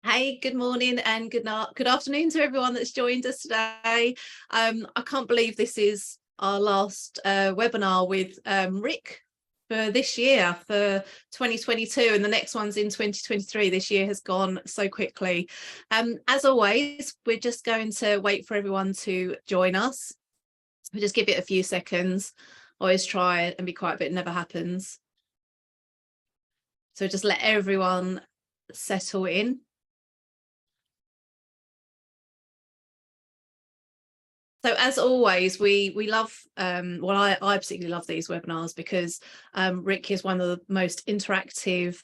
Hey, good morning and good afternoon to everyone that's joined us today. I can't believe this is our last webinar with Rick for this year, for 2022, and the next one's in 2023. This year has gone so quickly. As always, we're just going to wait for everyone to join us. We'll just give it a few seconds. Always try and be quiet, but it never happens. So just let everyone settle in. So as always, we love, I particularly love these webinars because Rick is one of the most interactive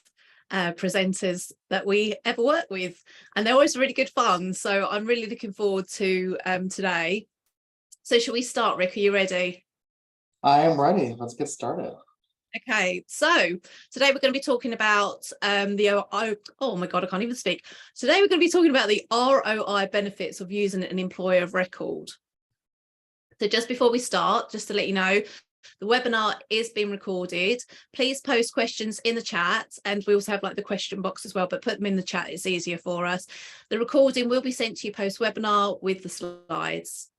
presenters that we ever work with, and they're always really good fun. So I'm really looking forward to today. So shall we start, Rick? Are you ready? I am ready. Let's get started. Okay, so today we're going to be talking about oh my God, I can't even speak. Today we're going to be talking about the ROI benefits of using an employer of record. So just before we start, just to let you know, the webinar is being recorded. Please post questions in the chat, and we also have like the question box as well, but put them in the chat, it's easier for us. The recording will be sent to you post-webinar with the slides.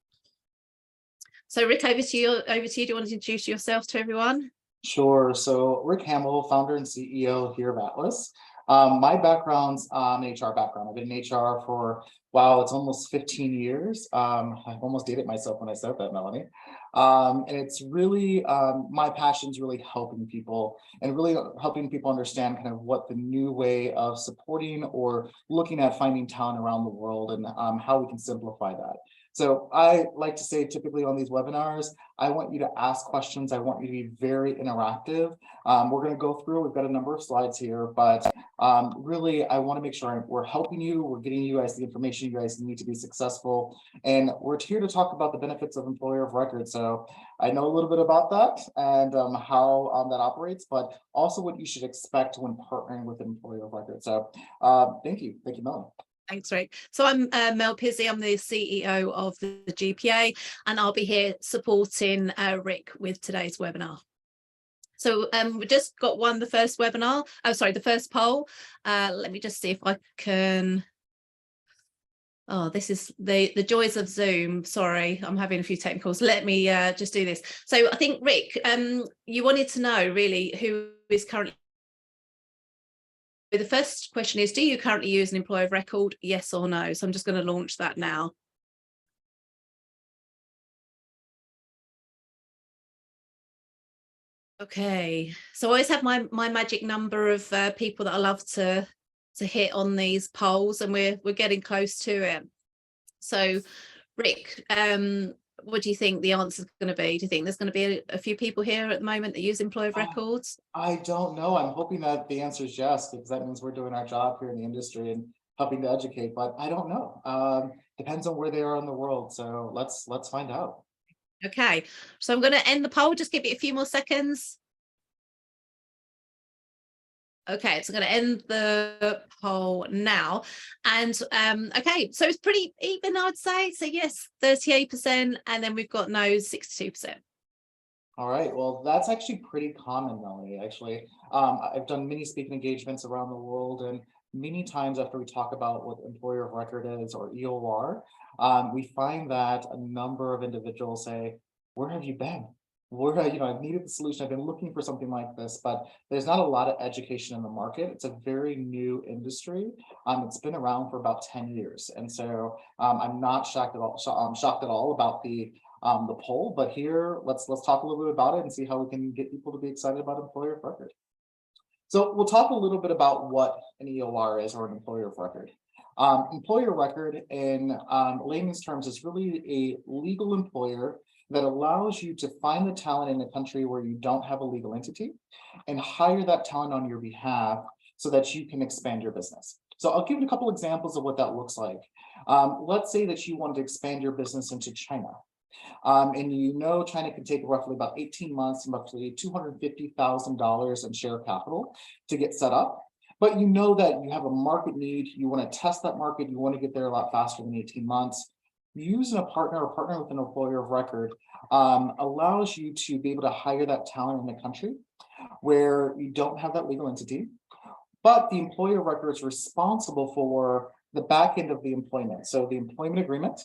So Rick, over to you. Do you want to introduce yourself to everyone? Sure. So Rick Hammell, founder and CEO here of Atlas. My background's an HR background. I've been in HR for, wow, it's almost 15 years. I almost dated myself when I said that, Melanie. And it's really, my passion's really helping people and really helping people understand kind of what the new way of supporting or looking at finding talent around the world and how we can simplify that. So I like to say typically on these webinars, I want you to ask questions. I want you to be very interactive. We're going to go through, we've got a number of slides here, but really, I want to make sure we're helping you. We're getting you guys the information you guys need to be successful. And we're here to talk about the benefits of employer of record. So I know a little bit about that and how that operates, but also what you should expect when partnering with an employer of record. So thank you. Thank you, Melanie. Thanks, Rick. So I'm Mel Pizzey. I'm the CEO of the GPA, and I'll be here supporting Rick with today's webinar. So we just got the first webinar. Oh, sorry, the first poll. Let me just see if I can. Oh, this is the joys of Zoom. Sorry, I'm having a few technicals. Let me just do this. So I think, Rick, you wanted to know really who is currently. The first question is, do you currently use an employer of record? Yes or no? So I'm just going to launch that now. Okay, so I always have my magic number of people that I love to hit on these polls, and we're getting close to it. So Rick, what do you think the answer is going to be? Do you think there's going to be a few people here at the moment that use employer of records? I don't know. I'm hoping that the answer is yes, because that means we're doing our job here in the industry and helping to educate, but I don't know. Depends on where they are in the world. So let's find out. Okay, so I'm going to end the poll. Just give it a few more seconds. Okay, so I'm going to end the poll now. And okay, so it's pretty even, I'd say. So yes, 38%, and then we've got no, 62%. All right, well, that's actually pretty common, Melanie, actually. I've done many speaking engagements around the world, and many times after we talk about what employer of record is or EOR, we find that a number of individuals say, where have you been? Where, I've needed the solution. I've been looking for something like this, but there's not a lot of education in the market. It's a very new industry. It's been around for about 10 years. And so I'm not shocked at all about the poll, but here let's talk a little bit about it and see how we can get people to be excited about employer of record. So we'll talk a little bit about what an EOR is, or an employer of record. Employer of record in layman's terms is really a legal employer that allows you to find the talent in a country where you don't have a legal entity and hire that talent on your behalf so that you can expand your business. So I'll give you a couple examples of what that looks like. Let's say that you want to expand your business into China. And China can take roughly about 18 months and roughly $250,000 in share capital to get set up. But you know that you have a market need, you want to test that market, you want to get there a lot faster than 18 months. Using a partner or partner with an employer of record allows you to be able to hire that talent in the country where you don't have that legal entity, but the employer of record is responsible for the back end of the employment. So the employment agreement,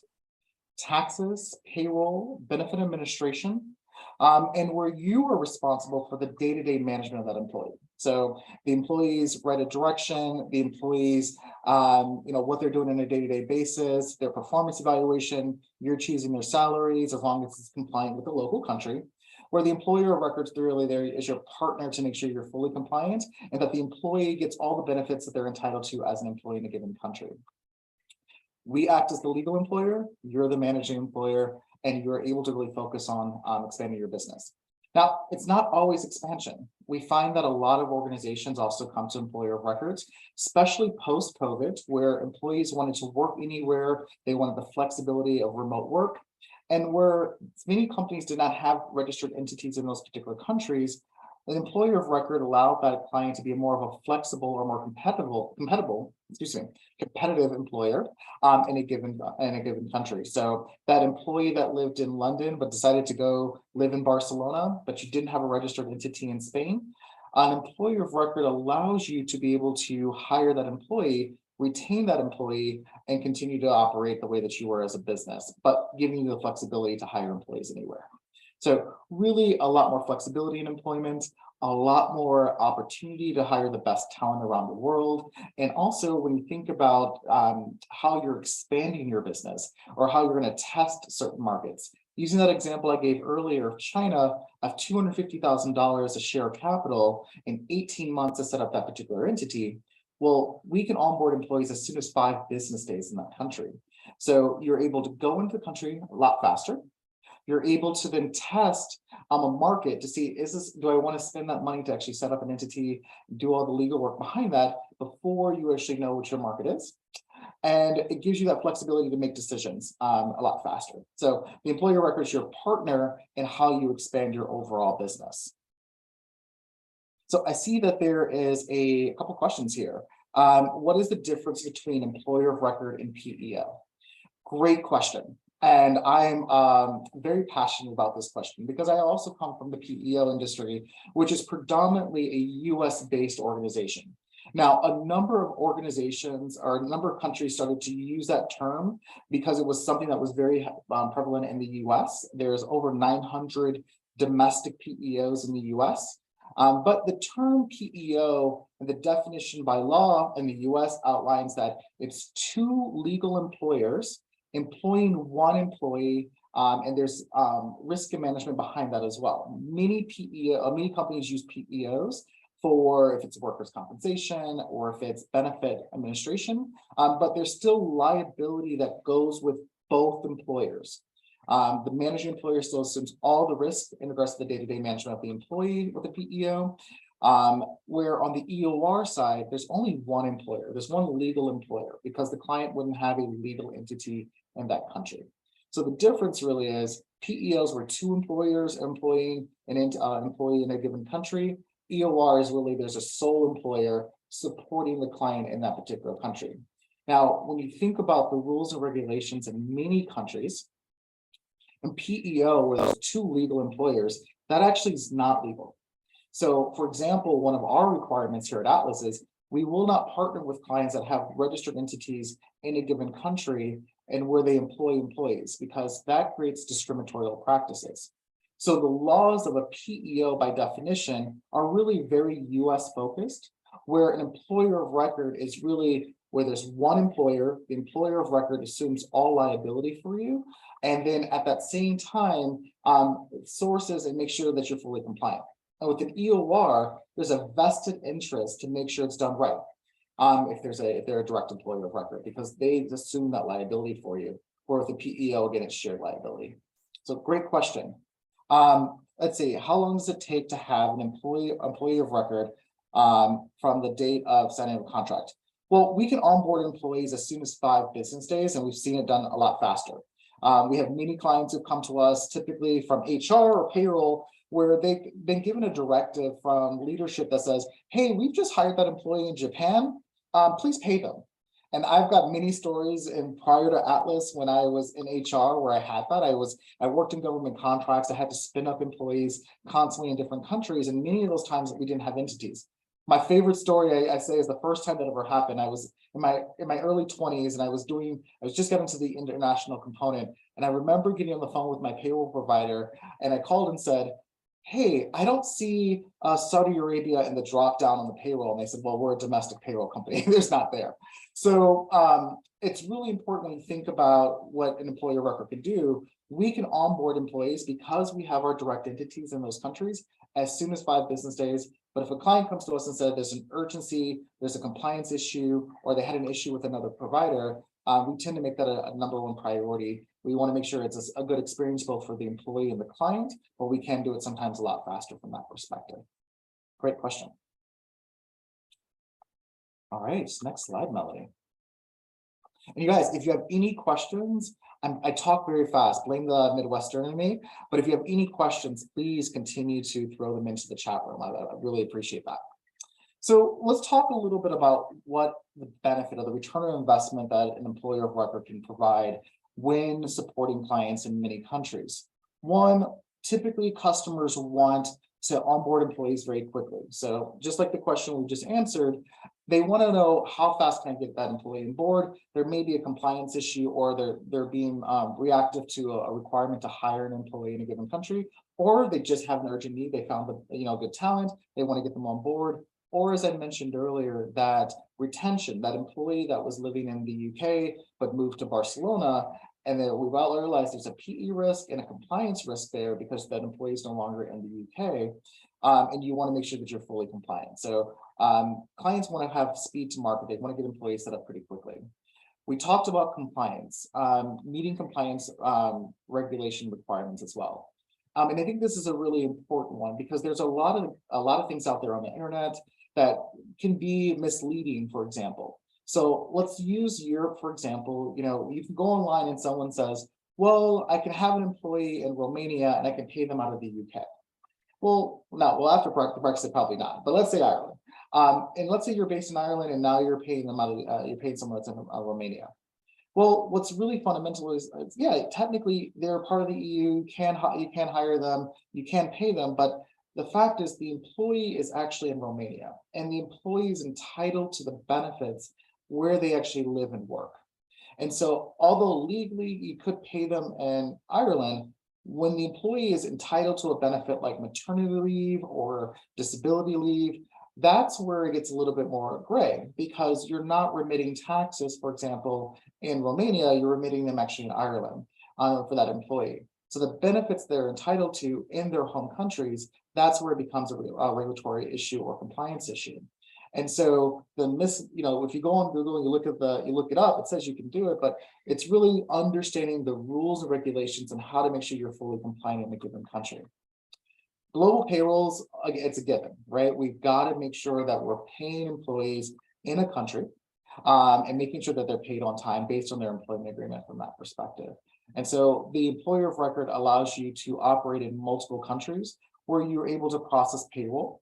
taxes, payroll, benefit administration, and where you are responsible for the day-to-day management of that employee. So the employees write a direction, the employees, what they're doing on a day-to-day basis, their performance evaluation, you're choosing their salaries as long as it's compliant with the local country, where the employer of records really there is your partner to make sure you're fully compliant and that the employee gets all the benefits that they're entitled to as an employee in a given country. We act as the legal employer, you're the managing employer, and you're able to really focus on expanding your business. Now, it's not always expansion. We find that a lot of organizations also come to employer of records, especially post-COVID, where employees wanted to work anywhere, they wanted the flexibility of remote work, and where many companies did not have registered entities in those particular countries. An employer of record allowed that client to be more of a flexible or more competitive employer in a given country. So that employee that lived in London but decided to go live in Barcelona, but you didn't have a registered entity in Spain, an employer of record allows you to be able to hire that employee, retain that employee, and continue to operate the way that you were as a business, but giving you the flexibility to hire employees anywhere. So really a lot more flexibility in employment, a lot more opportunity to hire the best talent around the world. And also when you think about how you're expanding your business or how you're going to test certain markets, using that example I gave earlier of China of $250,000 a share of capital in 18 months to set up that particular entity. Well, we can onboard employees as soon as 5 business days in that country. So you're able to go into the country a lot faster. You're able to then test a market to see, do I want to spend that money to actually set up an entity, do all the legal work behind that before you actually know what your market is? And it gives you that flexibility to make decisions a lot faster. So the employer record is your partner in how you expand your overall business. So I see that there is a couple questions here. What is the difference between employer of record and PEO? Great question. And I'm very passionate about this question because I also come from the PEO industry, which is predominantly a US-based organization. Now, a number of organizations or a number of countries started to use that term because it was something that was very prevalent in the US. There's over 900 domestic PEOs in the US. But the term PEO and the definition by law in the US outlines that it's 2 legal employers employing 1 employee, and there's risk and management behind that as well. Many companies use PEOs for if it's workers' compensation or if it's benefit administration, but there's still liability that goes with both employers. The managing employer still assumes all the risk in regards to the day-to-day management of the employee with the PEO. Where on the EOR side, there's only 1 employer, there's 1 legal employer because the client wouldn't have a legal entity in that country. So the difference really is PEOs were 2 employers employing an employee in a given country. EOR is really there's a sole employer supporting the client in that particular country. Now, when you think about the rules and regulations in many countries, in PEO, where there's 2 legal employers, that actually is not legal. So, for example, one of our requirements here at Atlas is we will not partner with clients that have registered entities in a given country and where they employ employees, because that creates discriminatory practices. So the laws of a PEO by definition are really very US focused, where an employer of record is really where there's 1 employer, the employer of record assumes all liability for you, and then at that same time, sources and make sure that you're fully compliant. And with an EOR, there's a vested interest to make sure it's done right. If they're a direct employer of record, because they assume that liability for you. Or with the PEO, again, it's shared liability. So great question. Let's see, how long does it take to have an employee of record from the date of signing of a contract? Well, we can onboard employees as soon as 5 business days, and we've seen it done a lot faster. We have many clients who come to us, typically from HR or payroll, where they've been given a directive from leadership that says, hey, we've just hired that employee in Japan, please pay them. And I've got many stories prior to Atlas when I was in HR where I had that. I worked in government contracts. I had to spin up employees constantly in different countries. And many of those times we didn't have entities. My favorite story I say is the first time that ever happened. I was in my early 20s, and I was just getting to the international component, and I remember getting on the phone with my payroll provider, and I called and said, hey, I don't see Saudi Arabia in the drop down on the payroll. And they said, well, we're a domestic payroll company. There's not there. So it's really important when you think about what an employer record can do. We can onboard employees because we have our direct entities in those countries as soon as 5 business days. But if a client comes to us and said there's an urgency, there's a compliance issue, or they had an issue with another provider, we tend to make that a number 1 priority. We want to make sure it's a good experience both for the employee and the client, but we can do it sometimes a lot faster from that perspective. Great question. All right, next slide, Melody. And you guys, if you have any questions, I talk very fast, blame the Midwestern in me, but if you have any questions, please continue to throw them into the chat room. I really appreciate that. So let's talk a little bit about what the benefit of the return on investment that an employer of record can provide when supporting clients in many countries. One, typically customers want to onboard employees very quickly. So just like the question we just answered, they want to know how fast can I get that employee on board. There may be a compliance issue, or they're being reactive to a requirement to hire an employee in a given country, or they just have an urgent need. They found good talent. They want to get them on board. Or as I mentioned earlier, that retention, that employee that was living in the UK but moved to Barcelona, and then we've all realized there's a PE risk and a compliance risk there because that employee is no longer in the UK, and you want to make sure that you're fully compliant. So clients want to have speed to market. They want to get employees set up pretty quickly. We talked about compliance, meeting compliance regulation requirements as well. And I think this is a really important one because there's a lot of things out there on the internet that can be misleading, for example. So let's use Europe, for example. You can go online and someone says, well, I can have an employee in Romania and I can pay them out of the UK. Well, no, well, after Brexit, probably not, but let's say Ireland. And let's say you're based in Ireland and now you're paying them out of, you're paying someone that's in Romania. Well, what's really fundamental is, yeah, technically they're part of the EU, you can hire them, you can pay them, but the fact is the employee is actually in Romania and the employee is entitled to the benefits where they actually live and work. And so although legally you could pay them in Ireland, when the employee is entitled to a benefit like maternity leave or disability leave, that's where it gets a little bit more gray because you're not remitting taxes, for example, in Romania, you're remitting them actually in Ireland for that employee. So the benefits they're entitled to in their home countries, that's where it becomes a regulatory issue or compliance issue. And so if you go on Google and you look it up, it says you can do it, but it's really understanding the rules and regulations and how to make sure you're fully compliant in a given country. Global payrolls, it's a given, right? We've got to make sure that we're paying employees in a country and making sure that they're paid on time based on their employment agreement from that perspective. And so the employer of record allows you to operate in multiple countries where you're able to process payroll.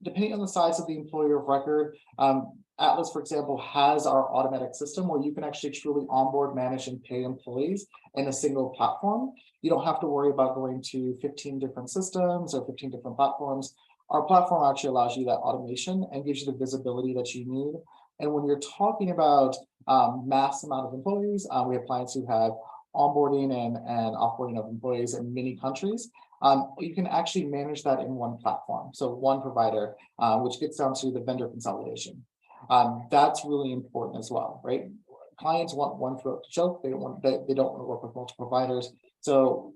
Depending on the size of the employer of record, Atlas, for example, has our automatic system where you can actually truly onboard, manage, and pay employees in a single platform. You don't have to worry about going to 15 different systems or 15 different platforms. Our platform actually allows you that automation and gives you the visibility that you need. And when you're talking about mass amount of employees, we have clients who have onboarding and offboarding of employees in many countries. You can actually manage that in one platform. So one provider, which gets down to the vendor consolidation. That's really important as well, right? Clients want one throat to choke. They don't want to work with multiple providers. So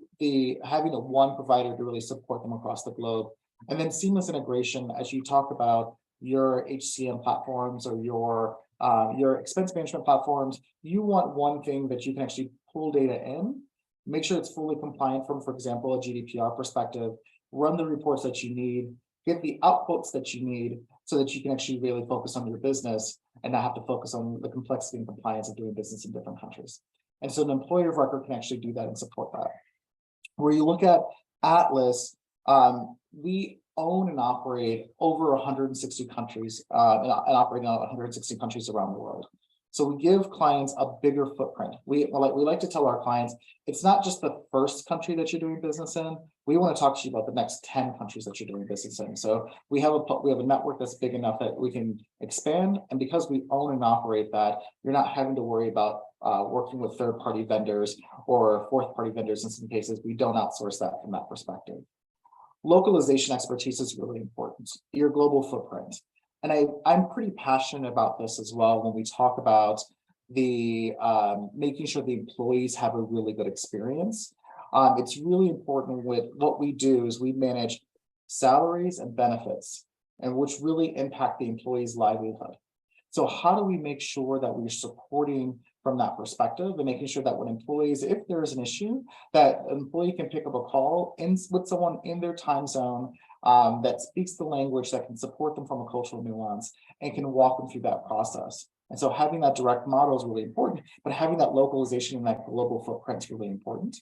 having one provider to really support them across the globe, and then seamless integration as you talk about your HCM platforms or your expense management platforms. You want one thing that you can actually pull data in, make sure it's fully compliant from, for example, a GDPR perspective, run the reports that you need, get the outputs that you need so that you can actually really focus on your business and not have to focus on the complexity and compliance of doing business in different countries. And so an employer of record can actually do that and support that. Where you look at Atlas, we own and operate over 160 countries and operate in 160 countries around the world. So we give clients a bigger footprint. We like to tell our clients, it's not just the first country that you're doing business in. We want to talk to you about the next 10 countries that you're doing business in. So we have a network that's big enough that we can expand. And because we own and operate that, you're not having to worry about working with third-party vendors or fourth-party vendors. In some cases, we don't outsource that from that perspective. Localization expertise is really important, your global footprint. And I'm pretty passionate about this as well when we talk about the making sure the employees have a really good experience. It's really important with what we do is we manage salaries and benefits, and which really impact the employee's livelihood. So how do we make sure that we're supporting from that perspective and making sure that when employees, if there is an issue, that an employee can pick up a call with someone in their time zone that speaks the language, that can support them from a cultural nuance and can walk them through that process. And so having that direct model is really important, but having that localization and that global footprint is really important.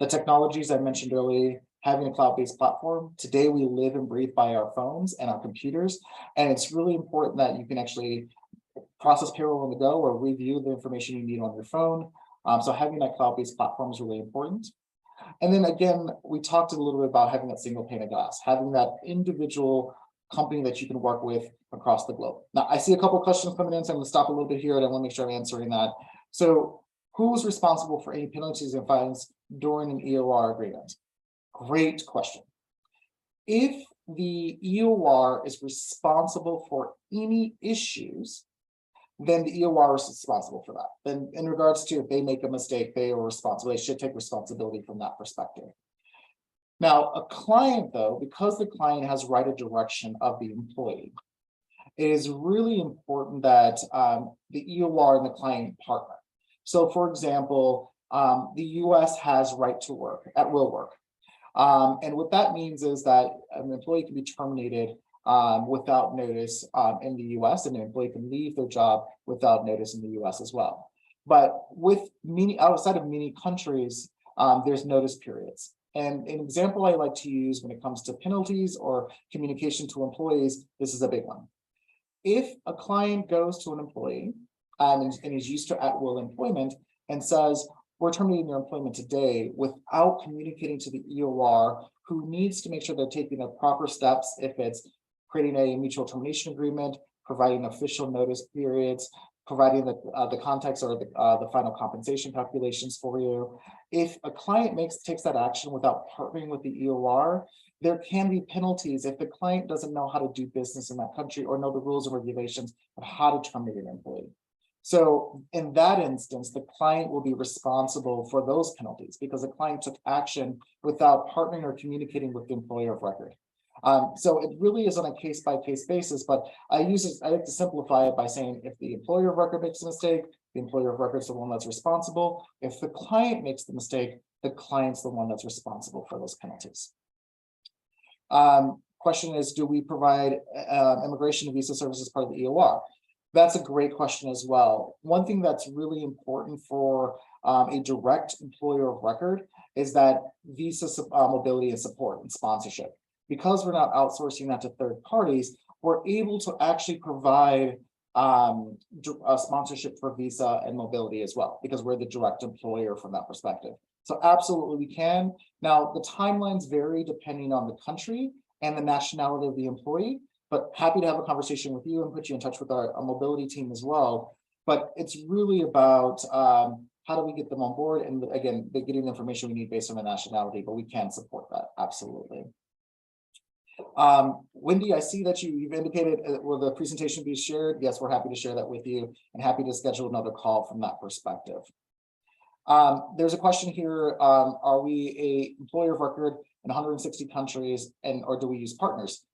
The technologies I mentioned earlier, having a cloud-based platform. Today, we live and breathe by our phones and our computers. And it's really important that you can actually process payroll on the go or review the information you need on your phone. So having that cloud-based platform is really important. And then again, we talked a little bit about having that single pane of glass, having that individual company that you can work with across the globe. Now, I see a couple of questions coming in, so I'm going to stop a little bit here and I want to make sure I'm answering that. So who's responsible for any penalties and fines during an EOR agreement? Great question. If the EOR is responsible for any issues, then the EOR is responsible for that. Then in regards to if they make a mistake, they are responsible. They should take responsibility from that perspective. Now, a client, though, because the client has right of direction of the employee, it is really important that the EOR and the client partner. So, for example, the US has right to work, at will work. And what that means is that an employee can be terminated without notice in the US, and an employee can leave their job without notice in the US as well. But with outside of many countries, there's notice periods. And an example I like to use when it comes to penalties or communication to employees, this is a big one. If a client goes to an employee and is used to at-will employment and says, we're terminating your employment today without communicating to the EOR, who needs to make sure they're taking the proper steps, if it's creating a mutual termination agreement, providing official notice periods, providing the context or the final compensation calculations for you. If a client takes that action without partnering with the EOR, there can be penalties if the client doesn't know how to do business in that country or know the rules and regulations of how to terminate an employee. So in that instance, the client will be responsible for those penalties because the client took action without partnering or communicating with the employer of record. So it really is on a case-by-case basis, but I like to simplify it by saying if the employer of record makes a mistake, the employer of record is the one that's responsible. If the client makes the mistake, the client's the one that's responsible for those penalties. Question is, do we provide immigration and visa services part of the EOR? That's a great question as well. One thing that's really important for a direct employer of record is that visa mobility and support and sponsorship. Because we're not outsourcing that to third parties, we're able to actually provide a sponsorship for visa and mobility as well, because we're the direct employer from that perspective. So absolutely we can. Now, the timelines vary depending on the country and the nationality of the employee, but happy to have a conversation with you and put you in touch with our mobility team as well. But it's really about how do we get them on board? And again, getting the information we need based on the nationality, but we can support that, absolutely. Wendy, I see that you've indicated will the presentation be shared? Yes, we're happy to share that with you and happy to schedule another call from that perspective. There's a question here, are we a employer of record in 160 countries or do we use partners?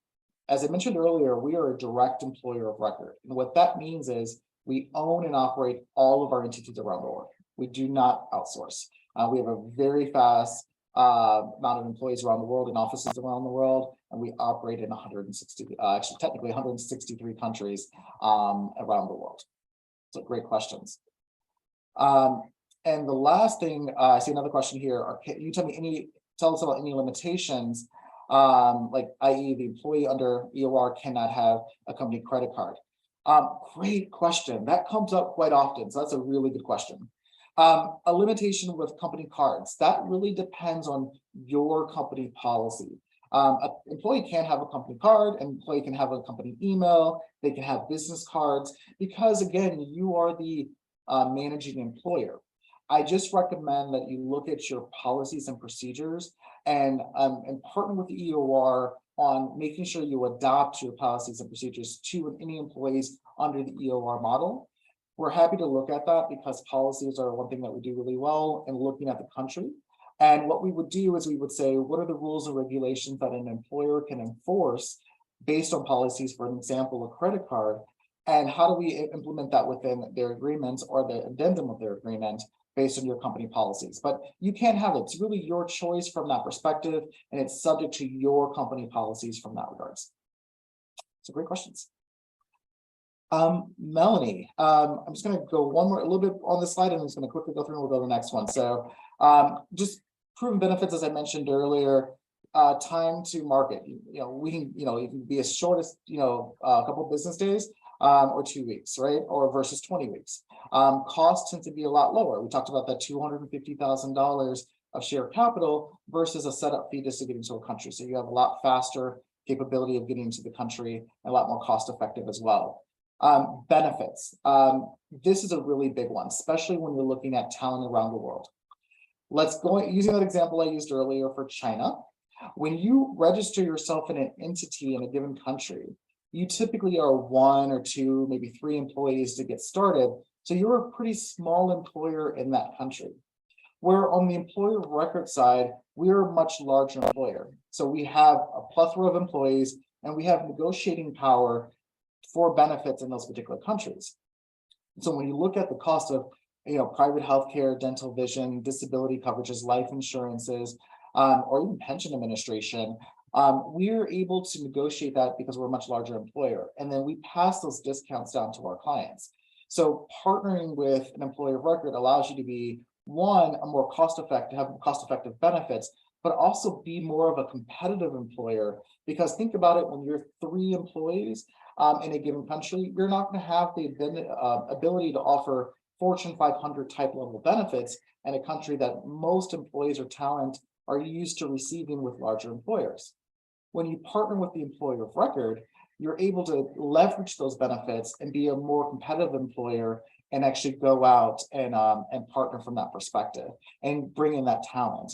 As I mentioned earlier, we are a direct employer of record. And what that means is we own and operate all of our entities around the world. We do not outsource. We have a very fast amount of employees around the world and offices around the world, and we operate in 160, actually technically 163 countries around the world. So great questions. And the last thing, I see another question here. Can you tell us about any limitations, like i.e. the employee under EOR cannot have a company credit card? Great question. That comes up quite often. So that's a really good question. A limitation with company cards, that really depends on your company policy. An employee can have a company card, an employee can have a company email, they can have business cards, because again, you are the managing employer. I just recommend that you look at your policies and procedures and partner with the EOR on making sure you adopt your policies and procedures to any employees under the EOR model. We're happy to look at that because policies are one thing that we do really well in looking at the country. And what we would do is we would say, what are the rules and regulations that an employer can enforce based on policies, for an example, a credit card, and how do we implement that within their agreements or the addendum of their agreement based on your company policies. But you can't have it. It's really your choice from that perspective, and it's subject to your company policies from that regards. So great questions. Melanie, I'm just going to go a little bit on this slide, and I'm just going to quickly go through and we'll go to the next one. So just proven benefits, as I mentioned earlier, time to market. We can, it can be as short as, a couple of business days or 2 weeks, right? Or versus 20 weeks. Costs tend to be a lot lower. We talked about that $250,000 of share capital versus a setup fee just to get into a country. So you have a lot faster capability of getting into the country and a lot more cost effective as well. Benefits. This is a really big one, especially when you're looking at talent around the world. Let's go using that example I used earlier for China. When you register yourself in an entity in a given country, you typically are 1 or 2, maybe 3 employees to get started. So you're a pretty small employer in that country. Where on the employer of record side, we're a much larger employer. So we have a plethora of employees and we have negotiating power for benefits in those particular countries. So when you look at the cost of private healthcare, dental, vision, disability coverages, life insurances, or even pension administration, we're able to negotiate that because we're a much larger employer. And then we pass those discounts down to our clients. So partnering with an employer of record allows you to be, one, a more have cost-effective benefits, but also be more of a competitive employer. Because think about it, when you're 3 employees in a given country, you're not going to have the ability to offer Fortune 500 type level benefits in a country that most employees or talent are used to receiving with larger employers. When you partner with the employer of record, you're able to leverage those benefits and be a more competitive employer and actually go out and partner from that perspective and bring in that talent.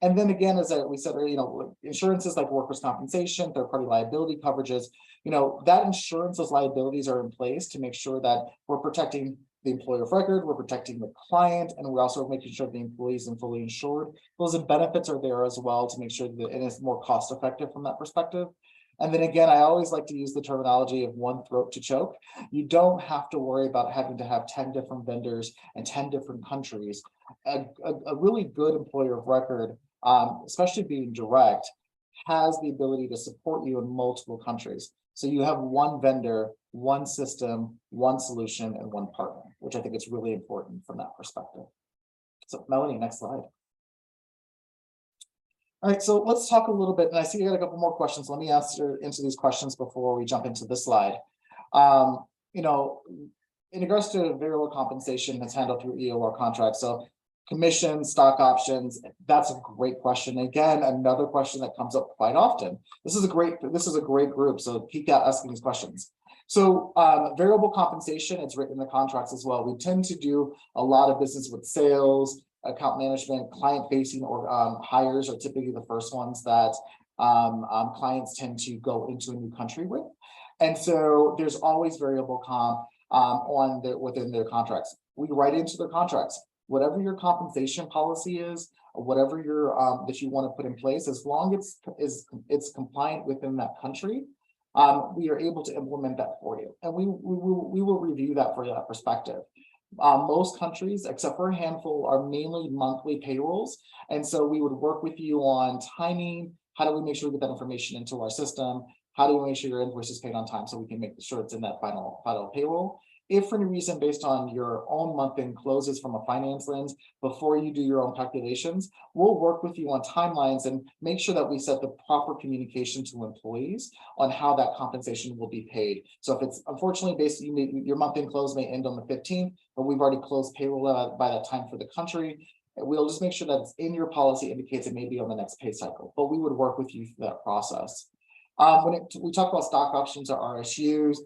And then again, as we said earlier, insurances like workers' compensation, third-party liability coverages, that insurance, those liabilities are in place to make sure that we're protecting the employer of record, we're protecting the client, and we're also making sure the employees are fully insured. Those benefits are there as well to make sure that it is more cost effective from that perspective. And then again, I always like to use the terminology of one throat to choke. You don't have to worry about having to have 10 different vendors and 10 different countries. A really good employer of record, especially being direct, has the ability to support you in multiple countries. So you have one vendor, one system, one solution, and one partner, which I think is really important from that perspective. So Melanie, next slide. All right, so let's talk a little bit, and I see you got a couple more questions. Let me answer into these questions before we jump into this slide. In regards to variable compensation that's handled through EOR contracts, so commissions, stock options, that's a great question. Again, another question that comes up quite often. This is a great group, so keep asking these questions. So variable compensation, it's written in the contracts as well. We tend to do a lot of business with sales, account management, client-facing or hires are typically the first ones that clients tend to go into a new country with. And so there's always variable comp within their contracts. We write into their contracts, whatever your compensation policy is, or whatever your that you want to put in place, as long as it's compliant within that country, we are able to implement that for you. And we will review that for that perspective. Most countries, except for a handful, are mainly monthly payrolls. And so we would work with you on timing. How do we make sure we get that information into our system? How do we make sure your invoice is paid on time so we can make sure it's in that final payroll? If for any reason, based on your own month-end closes from a finance lens, before you do your own calculations, we'll work with you on timelines and make sure that we set the proper communication to employees on how that compensation will be paid. So if it's unfortunately your month-end close may end on the 15th, but we've already closed payroll by that time for the country, we'll just make sure that it's in your policy indicates it may be on the next pay cycle, but we would work with you through that process. We talk about stock options or RSUs,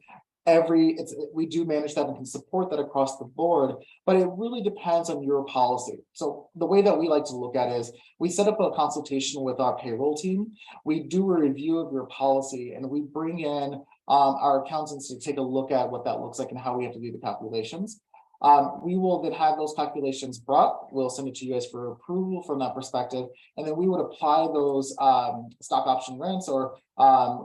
we do manage that and can support that across the board, but it really depends on your policy. So the way that we like to look at it is we set up a consultation with our payroll team. We do a review of your policy and we bring in our accountants to take a look at what that looks like and how we have to do the calculations. We will then have those calculations brought. We'll send it to you guys for approval from that perspective. And then we would apply those stock option rents or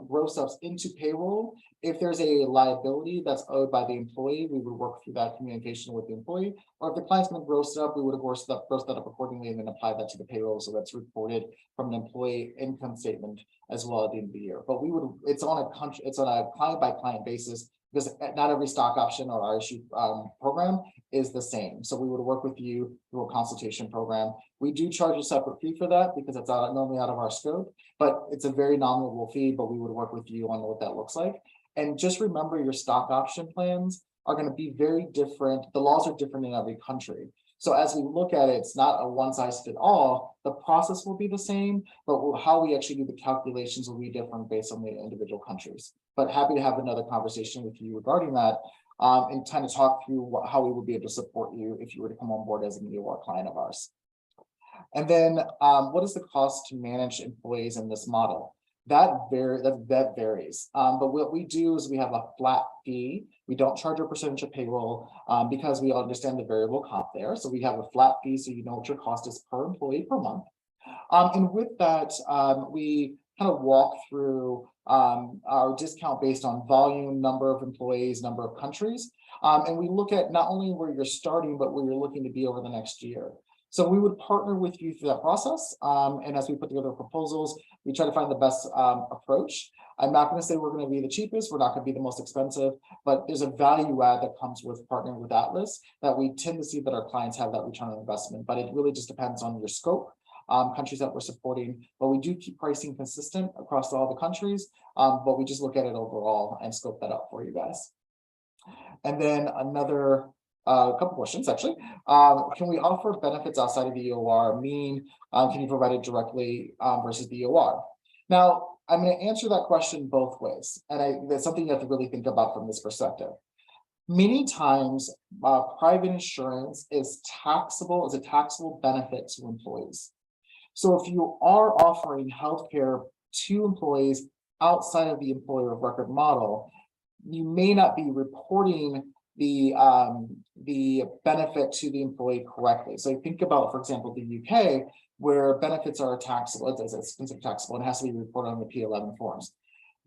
gross ups into payroll. If there's a liability that's owed by the employee, we would work through that communication with the employee. Or if the client's going to gross it up, we would of course gross that up accordingly and then apply that to the payroll. So that's reported from an employee income statement as well at the end of the year. But it's on a client by client basis, because not every stock option or RSU program is the same. So we would work with you through a consultation program. We do charge a separate fee for that because it's normally out of our scope, but it's a very nominal fee, but we would work with you on what that looks like. And just remember, your stock option plans are going to be very different. The laws are different in every country. So as we look at it, it's not a one size fit all. The process will be the same, but how we actually do the calculations will be different based on the individual countries. But happy to have another conversation with you regarding that and kind of talk through how we would be able to support you if you were to come on board as an EOR client of ours. And then what is the cost to manage employees in this model? That varies. But what we do is we have a flat fee. We don't charge a percentage of payroll because we understand the variable comp there. So we have a flat fee so you know what your cost is per employee per month. And with that, we kind of walk through our discount based on volume, number of employees, number of countries. And we look at not only where you're starting, but where you're looking to be over the next year. So we would partner with you through that process. And as we put together proposals, we try to find the best approach. I'm not going to say we're going to be the cheapest. We're not going to be the most expensive, but there's a value add that comes with partnering with Atlas that we tend to see that our clients have that return on investment, but it really just depends on your scope, countries that we're supporting, but we do keep pricing consistent across all the countries, but we just look at it overall and scope that up for you guys. And then another couple questions actually. Can we offer benefits outside of the EOR? Meaning, can you provide it directly versus the EOR? Now, I'm going to answer that question both ways. And that's something you have to really think about from this perspective. Many times, private insurance is a taxable benefit to employees. So if you are offering healthcare to employees outside of the employer of record model, you may not be reporting the benefit to the employee correctly. So think about, for example, the UK, where benefits are taxable, it's considered taxable and has to be reported on the P11 forms.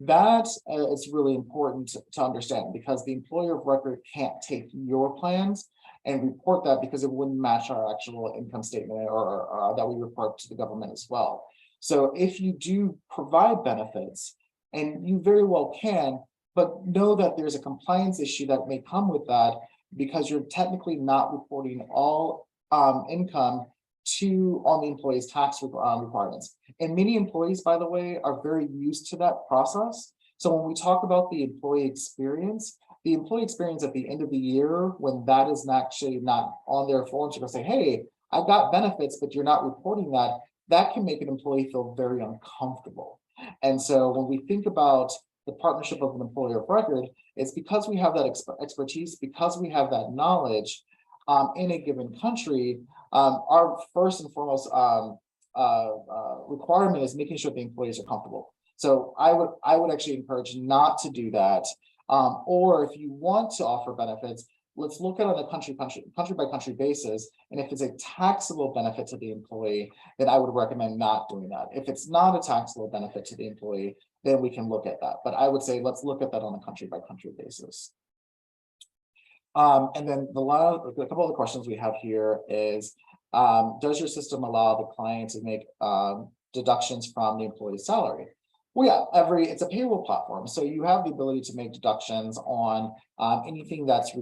That is really important to understand because the employer of record can't take your plans and report that because it wouldn't match our actual income statement or that we report to the government as well. So if you do provide benefits, and you very well can, but know that there's a compliance issue that may come with that because you're technically not reporting all income on the employee's tax requirements. And many employees, by the way, are very used to that process. So when we talk about the employee experience at the end of the year, when that is actually not on their forms, you're going to say, hey, I got benefits, but you're not reporting that. That can make an employee feel very uncomfortable. And so when we think about the partnership of an employer of record, it's because we have that expertise, because we have that knowledge in a given country. Our first and foremost requirement is making sure the employees are comfortable. So I would actually encourage not to do that. Or if you want to offer benefits, let's look at it on a country by country basis. And if it's a taxable benefit to the employee, then I would recommend not doing that. If it's not a taxable benefit to the employee, then we can look at that. But I would say let's look at that on a country by country basis. And then a couple of the questions we have here is, does your system allow the client to make deductions from the employee's salary? Well, yeah, it's a payroll platform, so you have the ability to make deductions on anything that's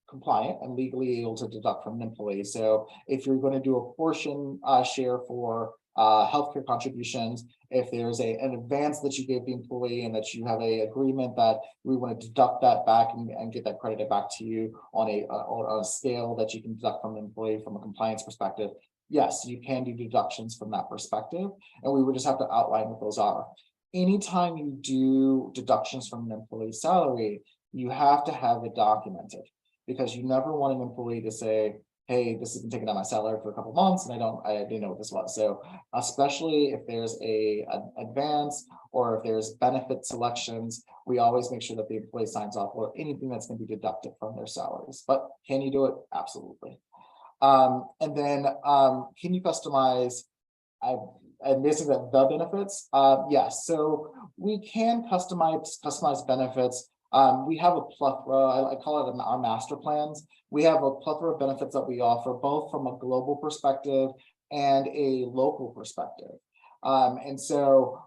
compliant and legally able to deduct from an employee. So if you're going to do a portion share for healthcare contributions, if there's an advance that you gave the employee and that you have a agreement that we want to deduct that back and get that credited back to you on a scale that you can deduct from the employee from a compliance perspective, yes, you can do deductions from that perspective, and we would just have to outline what those are. Anytime you do deductions from an employee's salary, you have to have it documented, because you never want an employee to say, hey, this has been taken out of my salary for a couple of months and I didn't know what this was. So especially if there's an advance or if there's benefit selections, we always make sure that the employee signs off or anything that's going to be deducted from their salaries. But can you do it? Absolutely. And then can you customize? And this is the benefits. Yes, so we can customize benefits. We have a plethora, I call it our master plans. We have a plethora of benefits that we offer, both from a global perspective and a local perspective. And so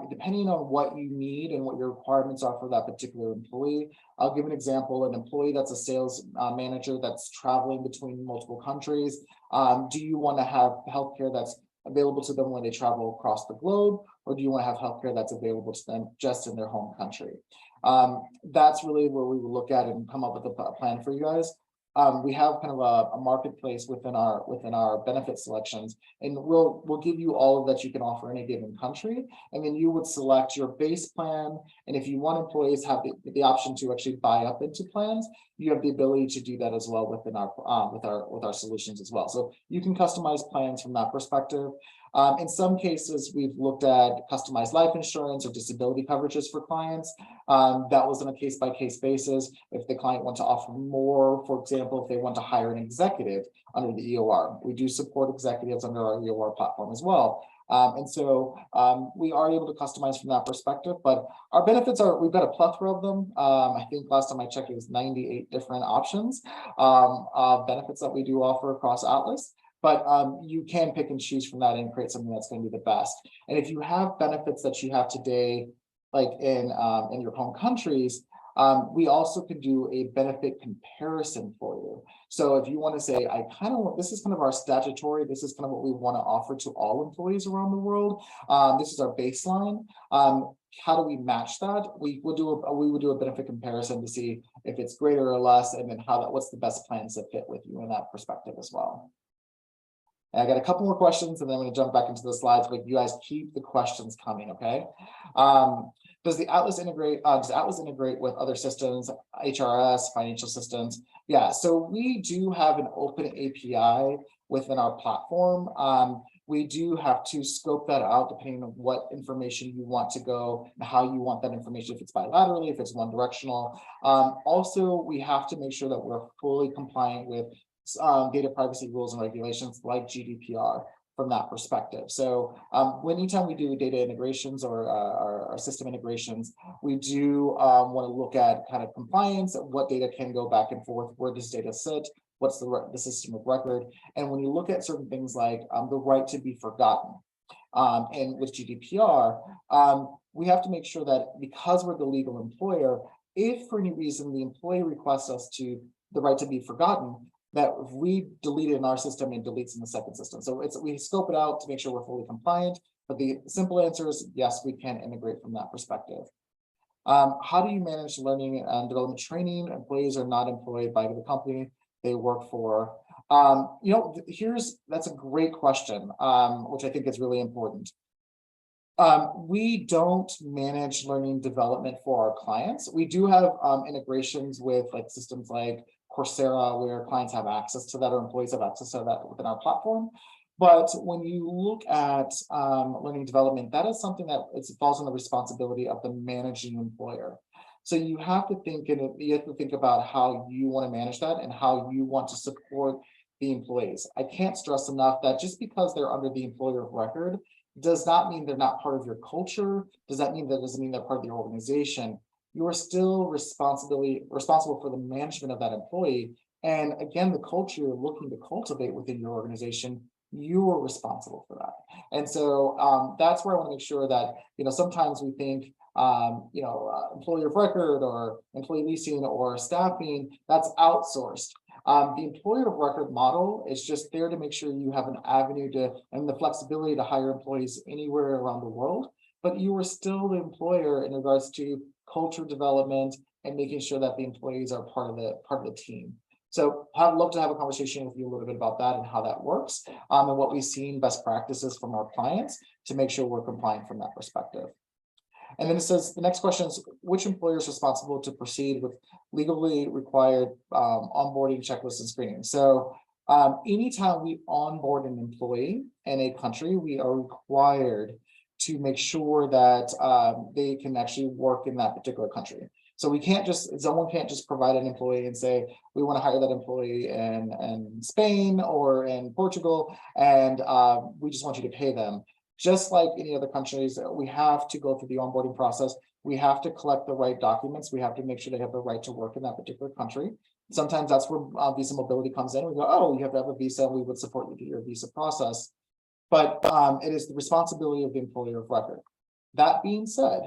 depending on what you need and what your requirements are for that particular employee, I'll give an example. An employee that's a sales manager that's traveling between multiple countries. Do you want to have healthcare that's available to them when they travel across the globe, or do you want to have healthcare that's available to them just in their home country? That's really where we will look at and come up with a plan for you guys. We have kind of a marketplace within our benefit selections, and we'll give you all of that you can offer in a given country, and then you would select your base plan. And if you want employees have the option to actually buy up into plans, you have the ability to do that as well within our with our solutions as well. So you can customize plans from that perspective. In some cases, we've looked at customized life insurance or disability coverages for clients. That was on a case-by-case basis. If the client wants to offer more, for example, if they want to hire an executive under the EOR, we do support executives under our EOR platform as well. And so we are able to customize from that perspective, but our benefits we've got a plethora of them. I think last time I checked, it was 98 different options of benefits that we do offer across Atlas. But you can pick and choose from that and create something that's going to be the best. And if you have benefits that you have today, like in your home countries, we also could do a benefit comparison for you. So if you want to say, I kind of want, this is kind of our statutory, this is kind of what we want to offer to all employees around the world. This is our baseline. How do we match that? We would do a benefit comparison to see if it's greater or less, and then what's the best plans that fit with you in that perspective as well. And I got a couple more questions, and then I'm going to jump back into the slides, but you guys keep the questions coming, okay? Does Atlas integrate with other systems, HRS, financial systems? Yeah, so we do have an open API within our platform. We do have to scope that out depending on what information you want to go and how you want that information, if it's bilaterally, if it's one directional. Also, we have to make sure that we're fully compliant with data privacy rules and regulations like GDPR from that perspective. So anytime we do data integrations or our system integrations, we do want to look at kind of compliance, what data can go back and forth, where does data sit, what's the system of record. And when you look at certain things like the right to be forgotten, and with GDPR, we have to make sure that because we're the legal employer, if for any reason the employee requests us to the right to be forgotten, that we delete it in our system and deletes in the second system. So we scope it out to make sure we're fully compliant, but the simple answer is yes, we can integrate from that perspective. How do you manage learning and development training? Employees are not employed by the company they work for. That's a great question, which I think is really important. We don't manage learning development for our clients. We do have integrations with systems like Coursera, where clients have access to that or employees have access to that within our platform. But when you look at learning development, that is something that it falls on the responsibility of the managing employer. So you have to think about how you want to manage that and how you want to support the employees. I can't stress enough that just because they're under the employer of record does not mean they're not part of your culture. Doesn't mean they're part of your organization. You are still responsible for the management of that employee. And again, the culture you're looking to cultivate within your organization You are responsible for that. And so that's where I want to make sure that, sometimes we think, employee of record or employee leasing or staffing, that's outsourced. The employer of record model is just there to make sure you have an avenue to and the flexibility to hire employees anywhere around the world, but you are still the employer in regards to culture development and making sure that the employees are part of the team. So I'd love to have a conversation with you a little bit about that and how that works, and what we've seen best practices from our clients to make sure we're compliant from that perspective. And then it says, the next question is, which employer is responsible to proceed with legally required onboarding checklists and screening? So anytime we onboard an employee in a country, we are required to make sure that they can actually work in that particular country. So someone can't just provide an employee and say, we want to hire that employee in Spain or in Portugal, and we just want you to pay them. Just like any other countries, we have to go through the onboarding process. We have to collect the right documents. We have to make sure they have the right to work in that particular country. Sometimes that's where visa mobility comes in. We go, oh, you have to have a visa. We would support you through your visa process. But it is the responsibility of the employer of record. That being said,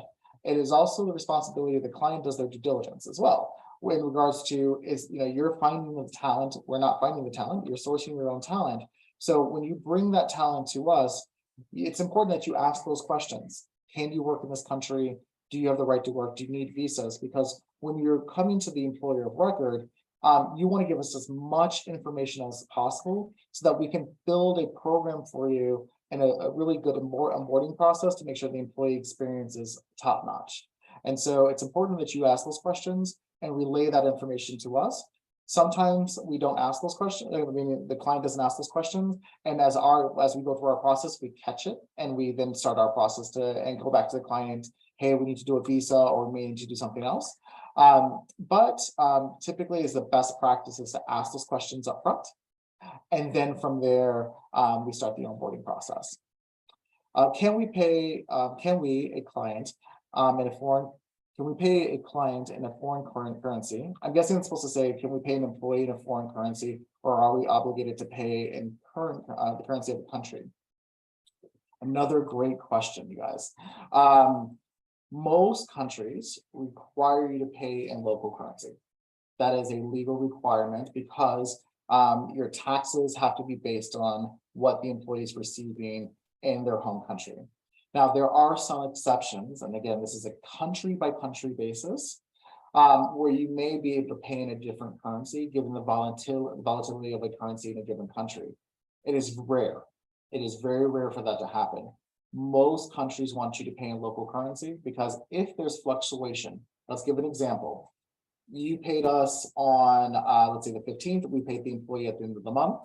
it is also the responsibility of the client does their due diligence as well. In regards to you're finding the talent. We're not finding the talent. You're sourcing your own talent. So when you bring that talent to us, it's important that you ask those questions. Can you work in this country? Do you have the right to work? Do you need visas? Because when you're coming to the employer of record, you want to give us as much information as possible so that we can build a program for you and a really good onboarding process to make sure the employee experience is top notch. And so it's important that you ask those questions and relay that information to us. Sometimes we don't ask those questions. I mean, the client doesn't ask those questions, and as we go through our process, we catch it, and we then start our process and go back to the client. Hey, we need to do a visa, or we need to do something else. But typically, is the best practice is to ask those questions up front, and then from there we start the onboarding process. Can we pay a client in a foreign? Can we pay a client in a foreign currency? I'm guessing it's supposed to say, can we pay an employee in a foreign currency, or are we obligated to pay in the currency of the country? Another great question, you guys. Most countries require you to pay in local currency. That is a legal requirement because your taxes have to be based on what the employee is receiving in their home country. Now, there are some exceptions, and again, this is a country by country basis, where you may be able to pay in a different currency given the volatility of a currency in a given country. It is rare. It is very rare for that to happen. Most countries want you to pay in local currency because if there's fluctuation, let's give an example. You paid us on, let's say the 15th, we paid the employee at the end of the month.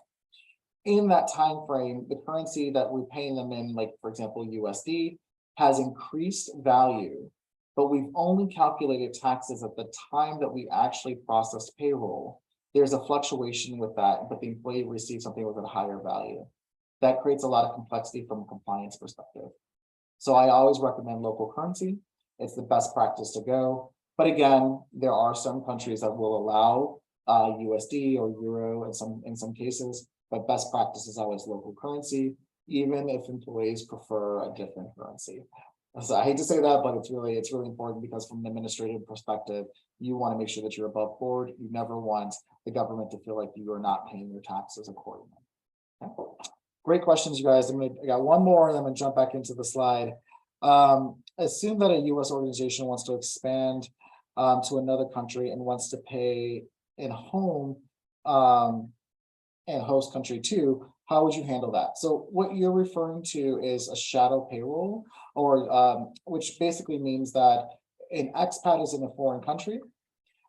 In that time frame, the currency that we're paying them in, like for example, USD, has increased value, but we've only calculated taxes at the time that we actually processed payroll. There's a fluctuation with that, but the employee receives something with a higher value. That creates a lot of complexity from a compliance perspective. So I always recommend local currency. It's the best practice to go. But again, there are some countries that will allow USD or Euro in some cases. But best practice is always local currency, even if employees prefer a different currency. So I hate to say that, but it's really important because from an administrative perspective, you want to make sure that you're above board. You never want the government to feel like you are not paying your taxes accordingly. Okay. Great questions, you guys. I got one more, and I'm going to jump back into the slide. Assume that a U.S. organization wants to expand to another country and wants to pay in home. And host country too, how would you handle that? So what you're referring to is a shadow payroll, or which basically means that an expat is in a foreign country.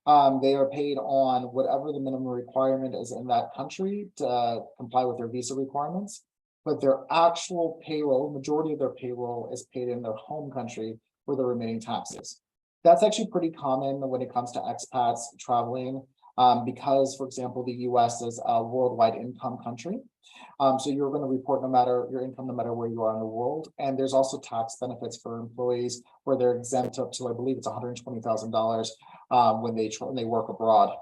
They are paid on whatever the minimum requirement is in that country to comply with their visa requirements, but their actual payroll, majority of their payroll is paid in their home country for the remaining taxes. That's actually pretty common when it comes to expats traveling. Because, for example, the US is a worldwide income country. So you're going to report your income no matter where you are in the world. And there's also tax benefits for employees where they're exempt up to, I believe it's $120,000 when they work abroad.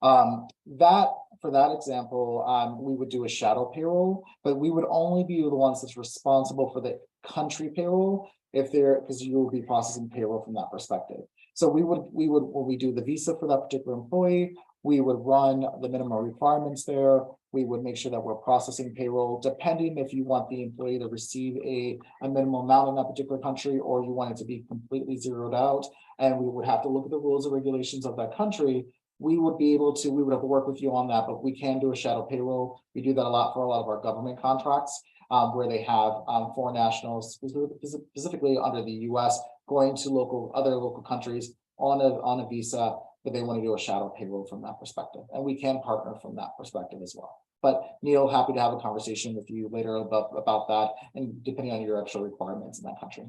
For that example, we would do a shadow payroll, but we would only be the ones that's responsible for the country payroll because you will be processing payroll from that perspective. So we would when we do the visa for that particular employee, we would run the minimum requirements there. We would make sure that we're processing payroll, depending if you want the employee to receive a minimum amount in that particular country, or you want it to be completely zeroed out. And we would have to look at the rules and regulations of that country. We would have to work with you on that, but we can do a shadow payroll. We do that a lot for a lot of our government contracts, where they have foreign nationals, specifically under the US, going to other local countries on a visa, but they want to do a shadow payroll from that perspective. And we can partner from that perspective as well. But Neil, happy to have a conversation with you later about that, and depending on your actual requirements in that country.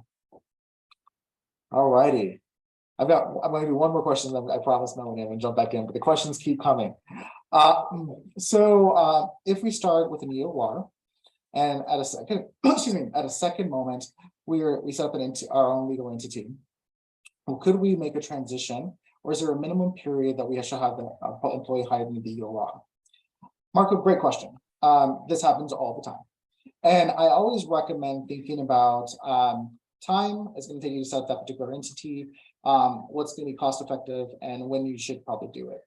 All righty. I'm going to do one more question. I promise Melanie, I'm going to jump back in, but the questions keep coming. If we start with an EOR, and at a second, at a second moment, we set up our own legal entity. Well, could we make a transition, or is there a minimum period that we should have the employee hired in the EOR? Marco, great question. This happens all the time, and I always recommend thinking about time it's going to take you to set up that particular entity, what's going to be cost effective, and when you should probably do it.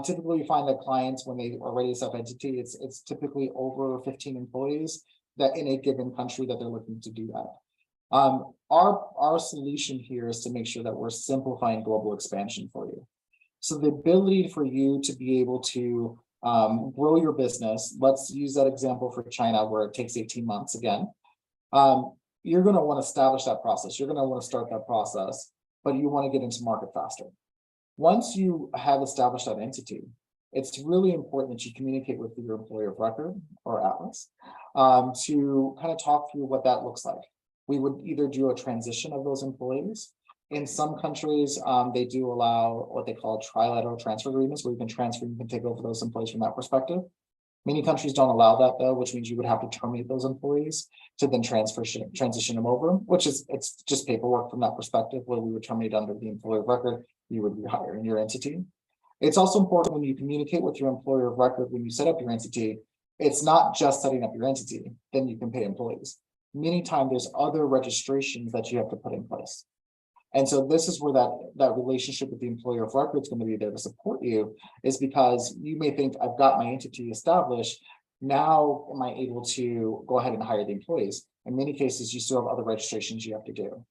Typically, you find that clients, when they are ready to set up entity, it's typically over 15 employees that in a given country that they're looking to do that. Our solution here is to make sure that we're simplifying global expansion for you. So the ability for you to be able to grow your business, let's use that example for China, where it takes 18 months again. You're going to want to establish that process. You're going to want to start that process, but you want to get into market faster. Once you have established that entity, it's really important that you communicate with your employer of record or Atlas to kind of talk through what that looks like. We would either do a transition of those employees. In some countries, they do allow what they call trilateral transfer agreements, where you can take over those employees from that perspective. Many countries don't allow that, though, which means you would have to terminate those employees to then transition them over, it's just paperwork from that perspective, where we would terminate under the employer of record, you would rehire in your entity. It's also important when you communicate with your employer of record, when you set up your entity, it's not just setting up your entity, then you can pay employees. Many times there's other registrations that you have to put in place. And so this is where that relationship with the employer of record is going to be there to support you, is because you may think, I've got my entity established. Now, am I able to go ahead and hire the employees? In many cases, you still have other registrations you have to do.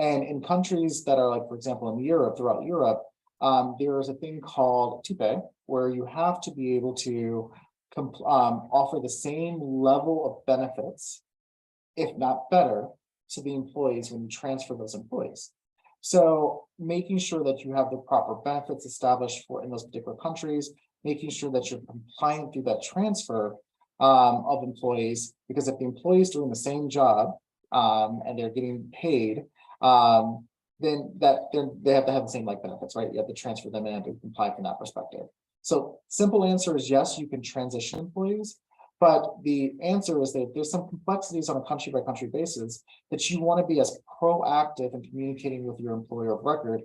And in countries that are like, for example, in Europe, throughout Europe, there is a thing called TUPE, where you have to be able to offer the same level of benefits, if not better, to the employees when you transfer those employees. So making sure that you have the proper benefits established in those particular countries, making sure that you're compliant through that transfer of employees, because if the employee is doing the same job and they're getting paid, then they have to have the same benefits, right? You have to transfer them in and to comply from that perspective. So simple answer is yes, you can transition employees, but the answer is that there's some complexities on a country by country basis that you want to be as proactive in communicating with your employer of record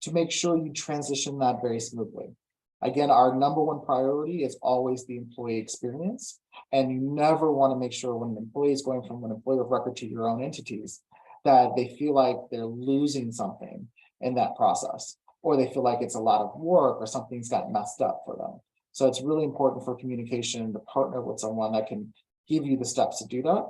to make sure you transition that very smoothly. Again, our number one priority is always the employee experience. And you never want to make sure when an employee is going from an employer of record to your own entities that they feel like they're losing something in that process, or they feel like it's a lot of work or something's got messed up for them. So it's really important for communication to partner with someone that can give you the steps to do that.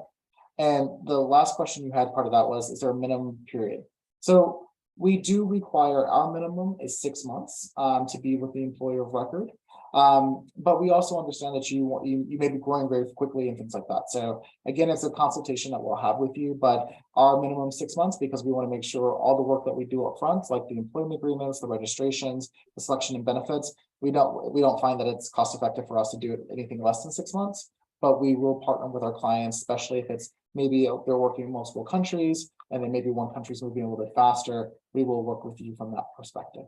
And the last question you had, part of that was, is there a minimum period? So we do require, our minimum is 6 months to be with the employer of record. But we also understand that you may be growing very quickly and things like that. So again, it's a consultation that we'll have with you, but our minimum 6 months, because we want to make sure all the work that we do up front, like the employment agreements, the registrations, the selection and benefits, we don't find that it's cost effective for us to do anything less than 6 months, but we will partner with our clients, especially if it's maybe they're working in multiple countries and then maybe one country's moving a little bit faster. We will work with you from that perspective.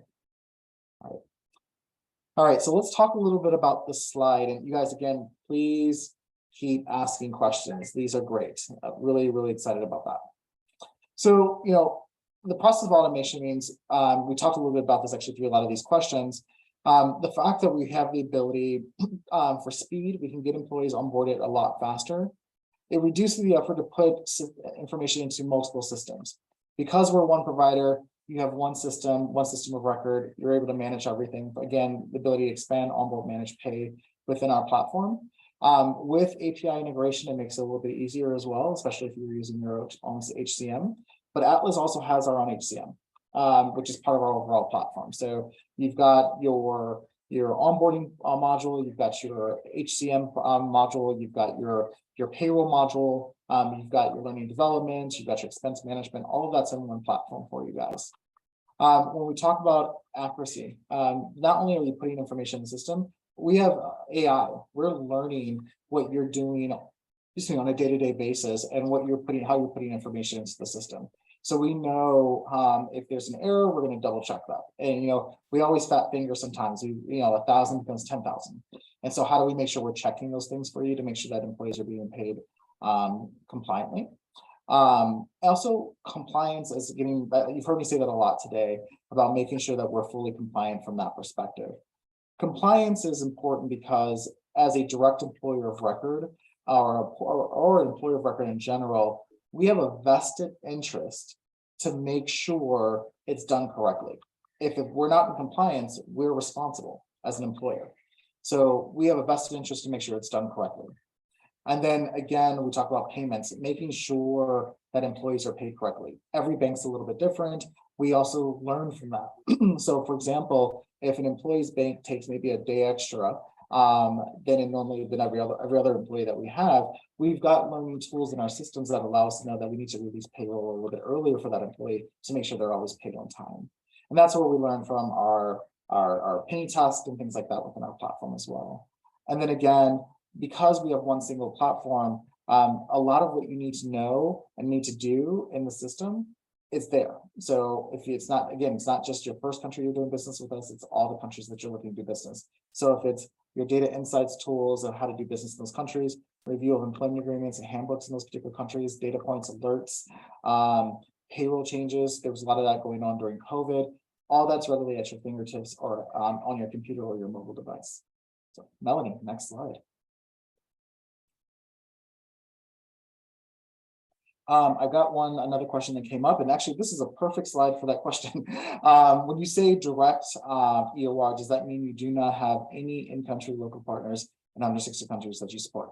All right, so let's talk a little bit about the slide. And you guys, again, please keep asking questions. These are great. I'm really, really excited about that. So, the process of automation means, we talked a little bit about this actually through a lot of these questions. The fact that we have the ability for speed, we can get employees onboarded a lot faster. It reduces the effort to put information into multiple systems. Because we're one provider, you have one system of record, you're able to manage everything. Again, the ability to expand, onboard, manage, pay within our platform. With API integration, it makes it a little bit easier as well, especially if you're using your own HCM. But Atlas also has our own HCM, which is part of our overall platform. So you've got your onboarding module, you've got your HCM module, you've got your payroll module, you've got your learning development, you've got your expense management, all of that's in one platform for you guys. When we talk about accuracy, not only are you putting information in the system, we have AI. We're learning what you're doing on a day-to-day basis and how you're putting information into the system. So we know if there's an error, we're going to double check that. And we always fat finger sometimes. 1,000 becomes 10,000. And so how do we make sure we're checking those things for you to make sure that employees are being paid compliantly? Also, compliance is you've heard me say that a lot today about making sure that we're fully compliant from that perspective. Compliance is important because as a direct employer of record or an employer of record in general, we have a vested interest to make sure it's done correctly. If we're not in compliance, we're responsible as an employer. So we have a vested interest to make sure it's done correctly. And then again, we talk about payments, making sure that employees are paid correctly. Every bank's a little bit different. We also learn from that. So for example, if an employee's bank takes maybe a day extra than every other employee that we have, we've got learning tools in our systems that allow us to know that we need to release payroll a little bit earlier for that employee to make sure they're always paid on time. And that's what we learn from our penny test and things like that within our platform as well. And then again, because we have one single platform, a lot of what you need to know and need to do in the system is there. So if it's not just your first country you're doing business with us, it's all the countries that you're looking to do business. So if it's your data insights tools of how to do business in those countries, review of employment agreements and handbooks in those particular countries, data points, alerts, payroll changes. There was a lot of that going on during COVID. All that's readily at your fingertips or on your computer or your mobile device. So Melanie, next slide. I've got another question that came up, and actually this is a perfect slide for that question. When you say direct EOR, does that mean you do not have any in-country local partners in under 60 countries that you support?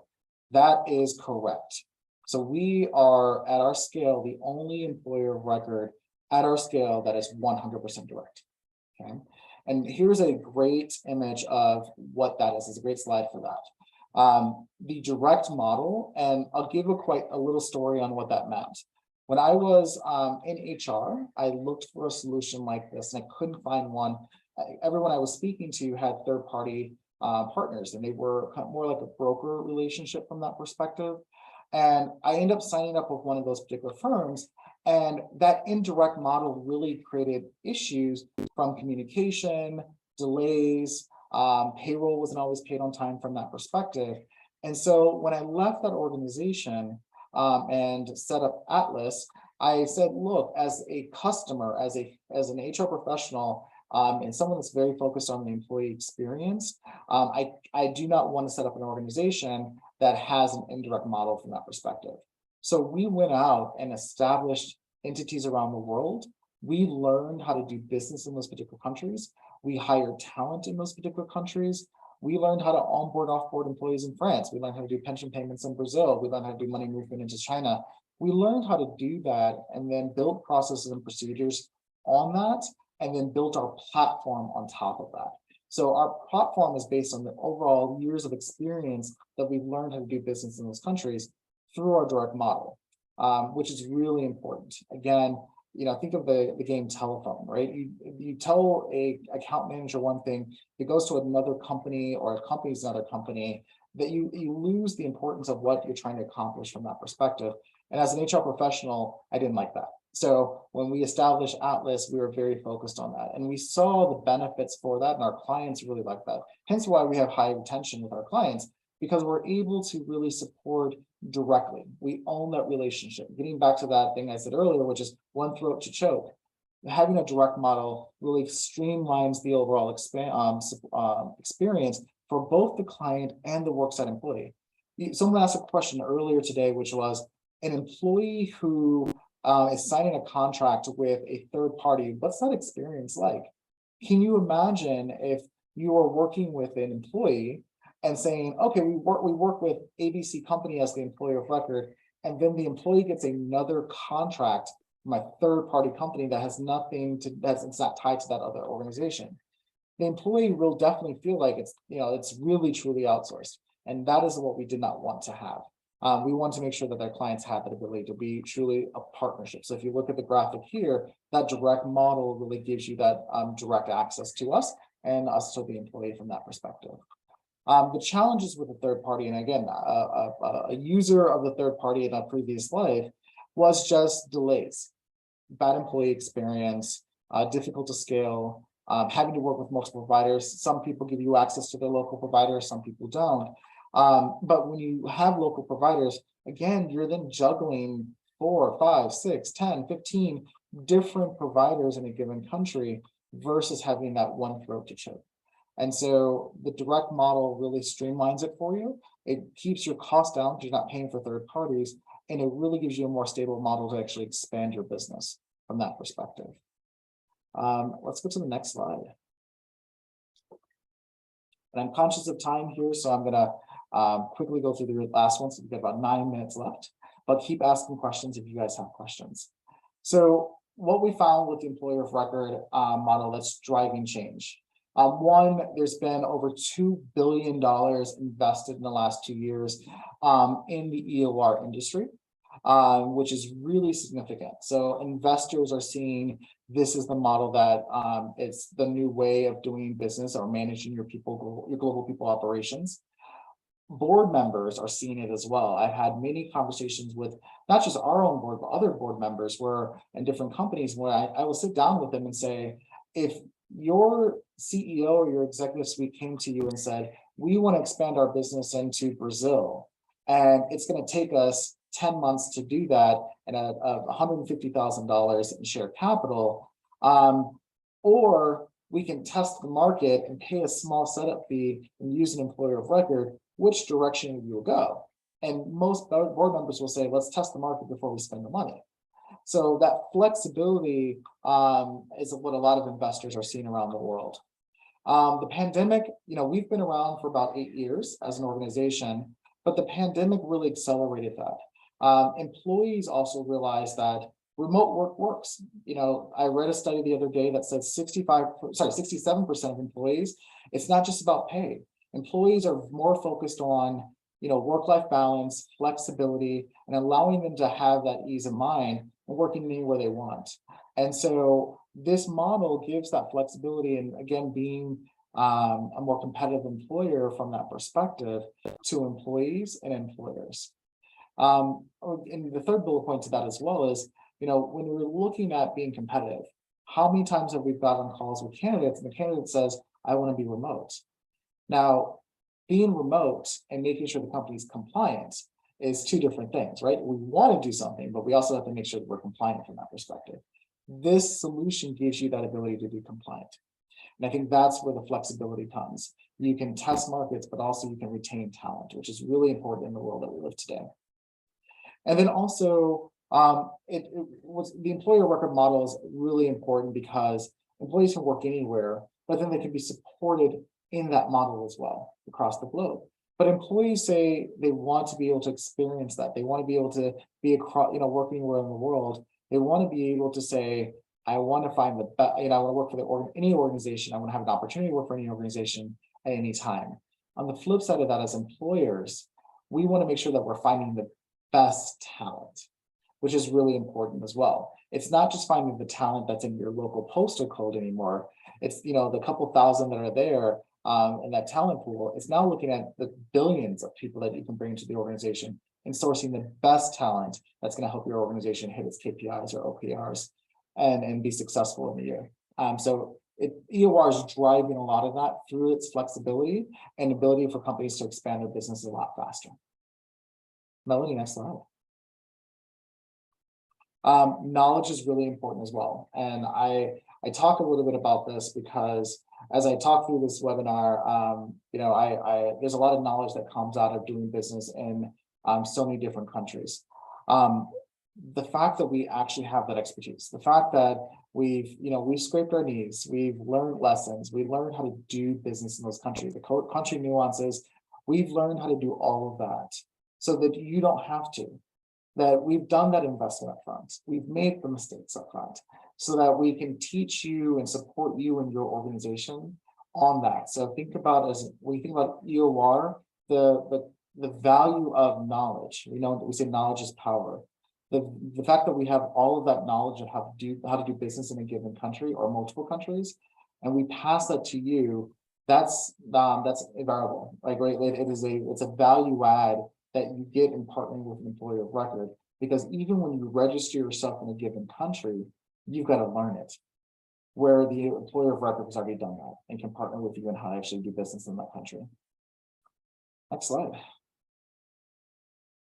That is correct. So we are at our scale, the only employer of record at our scale that is 100% direct. Okay. And here's a great image of what that is. It's a great slide for that. The direct model, and I'll give quite a little story on what that meant. When I was in HR, I looked for a solution like this and I couldn't find one. Everyone I was speaking to had third-party partners, and they were kind of more like a broker relationship from that perspective. And I ended up signing up with one of those particular firms, and that indirect model really created issues from communication, delays, payroll wasn't always paid on time from that perspective. And so when I left that organization and set up Atlas, I said, look, as a customer, as an HR professional, and someone that's very focused on the employee experience, I do not want to set up an organization that has an indirect model from that perspective. So we went out and established entities around the world. We learned how to do business in those particular countries. We hired talent in those particular countries. We learned how to onboard, offboard employees in France. We learned how to do pension payments in Brazil. We learned how to do money movement into China. We learned how to do that and then build processes and procedures on that, and then built our platform on top of that. So our platform is based on the overall years of experience that we've learned how to do business in those countries through our direct model, which is really important. Again, think of the game telephone, right? You tell a account manager one thing, it goes to another company or a company's another company, that you lose the importance of what you're trying to accomplish from that perspective. And as an HR professional, I didn't like that. So when we established Atlas, we were very focused on that. And we saw the benefits for that, and our clients really like that. Hence why we have high retention with our clients, because we're able to really support directly. We own that relationship. Getting back to that thing I said earlier, which is one throat to choke. having a direct model really streamlines the overall experience for both the client and the worksite employee. Someone asked a question earlier today, which was an employee who is signing a contract with a third party. What's that experience like? Can you imagine if you are working with an employee and saying, okay, we work with ABC company as the employer of record, and then the employee gets another contract from a third party company that has nothing to, it's not tied to that other organization. The employee will definitely feel like it's really truly outsourced. And that is what we did not want to have. We want to make sure that their clients have that ability to be truly a partnership. So if you look at the graphic here, that direct model really gives you that direct access to us and us to the employee from that perspective. The challenges with the third party, and again, a user of the third party in a previous life, was just delays, bad employee experience, difficult to scale, having to work with multiple providers. Some people give you access to their local providers, some people don't. But when you have local providers, again, you're then juggling 4, 5, 6, 10, 15 different providers in a given country versus having that one throat to choke. And so the direct model really streamlines it for you. It keeps your cost down because you're not paying for third parties, and it really gives you a more stable model to actually expand your business from that perspective. Let's go to the next slide. And I'm conscious of time here, so I'm gonna quickly go through the last one. So we've got about 9 minutes left, but keep asking questions if you guys have questions. So what we found with the employer of record model that's driving change. One, there's been over $2 billion invested in the last 2 years in the EOR industry, which is really significant. So investors are seeing this is the model that it's the new way of doing business or managing your global people operations. Board members are seeing it as well. I've had many conversations with not just our own board, but other board members where in different companies where I will sit down with them and say, if your CEO or your executive suite came to you and said, we want to expand our business into Brazil, and it's going to take us 10 months to do that and $150,000 in share capital, or we can test the market and pay a small setup fee and use an employer of record, which direction will you go? And most board members will say, let's test the market before we spend the money. So that flexibility is what a lot of investors are seeing around the world. The pandemic, we've been around for about 8 years as an organization, but the pandemic really accelerated that. Employees also realized that remote work works. I read a study the other day that said 67% of employees, it's not just about pay. Employees are more focused on, work-life balance, flexibility, and allowing them to have that ease of mind and working anywhere they want. And so this model gives that flexibility, and again, being a more competitive employer from that perspective to employees and employers. And the third bullet point to that as well is, when we're looking at being competitive, how many times have we got on calls with candidates and the candidate says, I want to be remote? Now, being remote and making sure the company's compliant is two different things, right? We want to do something, but we also have to make sure that we're compliant from that perspective. This solution gives you that ability to be compliant. And I think that's where the flexibility comes. You can test markets, but also you can retain talent, which is really important in the world that we live today. And then also, the employer record model is really important because employees can work anywhere, but then they can be supported in that model as well across the globe. But employees say they want to be able to experience that. They want to be able to be across, working anywhere in the world. They want to be able to say, I want to find the best, I want to work for any organization. I want to have an opportunity to work for any organization at any time. On the flip side of that, as employers, we want to make sure that we're finding the best talent, which is really important as well. It's not just finding the talent that's in your local postal code anymore. It's, the couple thousand that are there in that talent pool. It's now looking at the billions of people that you can bring to the organization and sourcing the best talent that's going to help your organization hit its KPIs or OKRs and be successful in the year. So EOR is driving a lot of that through its flexibility and ability for companies to expand their business a lot faster. Melanie, next slide. Knowledge is really important as well. And I talk a little bit about this because as I talk through this webinar, there's a lot of knowledge that comes out of doing business in so many different countries. The fact that we actually have that expertise, the fact that we've scraped our knees, we've learned lessons, we learned how to do business in those countries, the country nuances, we've learned how to do all of that so that you don't have to, that we've done that investment up front, we've made the mistakes up front so that we can teach you and support you and your organization on that. So think about, as when you think about EOR, the value of knowledge. We say knowledge is power. The fact that we have all of that knowledge of how to do business in a given country or multiple countries, and we pass that to you, that's invaluable. Like, right, it's a value add that you get in partnering with an employer of record, because even when you register yourself in a given country, you've got to learn it, where the employer of record has already done that and can partner with you in how to actually do business in that country. Next slide.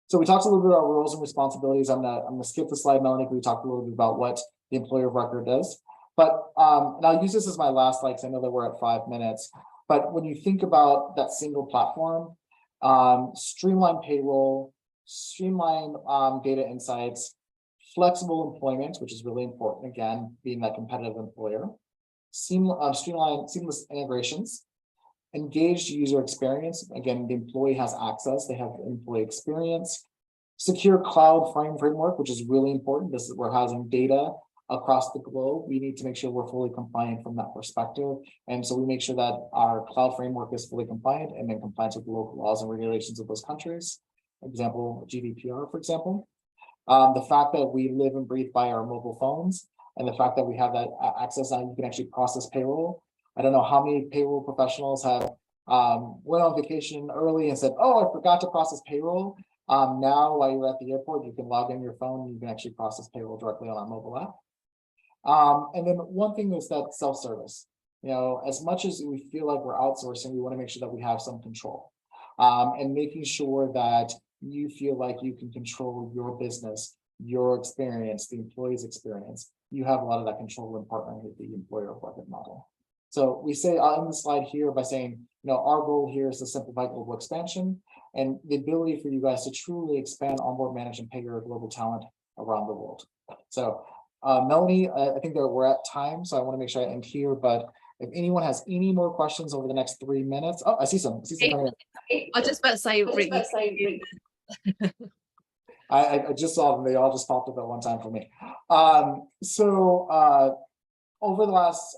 So we talked a little bit about roles and responsibilities. I'm gonna skip the slide, Melanie. We talked a little bit about what the employer of record does, but and I'll use this as my last slide because I know that we're at 5 minutes. But when you think about that single platform, streamline payroll, streamline data insights, flexible employment, which is really important, again, being that competitive employer, streamline seamless integrations, engaged user experience. Again, the employee has access, they have employee experience. Secure cloud framework, which is really important. This is, we're housing data across the globe. We need to make sure we're fully compliant from that perspective. And so we make sure that our cloud framework is fully compliant and in compliance with the local laws and regulations of those countries. Example, GDPR, for example. The fact that we live and breathe by our mobile phones, and the fact that we have that access now, you can actually process payroll. I don't know how many payroll professionals have went on vacation early and said, oh, I forgot to process payroll. Now, while you're at the airport, you can log in your phone and you can actually process payroll directly on our mobile app. And then one thing is that self-service. As much as we feel like we're outsourcing, we want to make sure that we have some control and making sure that you feel like you can control your business, your experience, the employee's experience. You have a lot of that control when partnering with the employer of record model. So we say on the slide here by saying, our goal here is to simplify global expansion and the ability for you guys to truly expand, onboard, manage, and pay your global talent around the world. So Melanie, I think that we're at time, so I want to make sure I end here, but if anyone has any more questions over the next 3 minutes. Oh, I see some. I just about to say, Rick, I just saw them. They all just popped up at one time for me. Over the last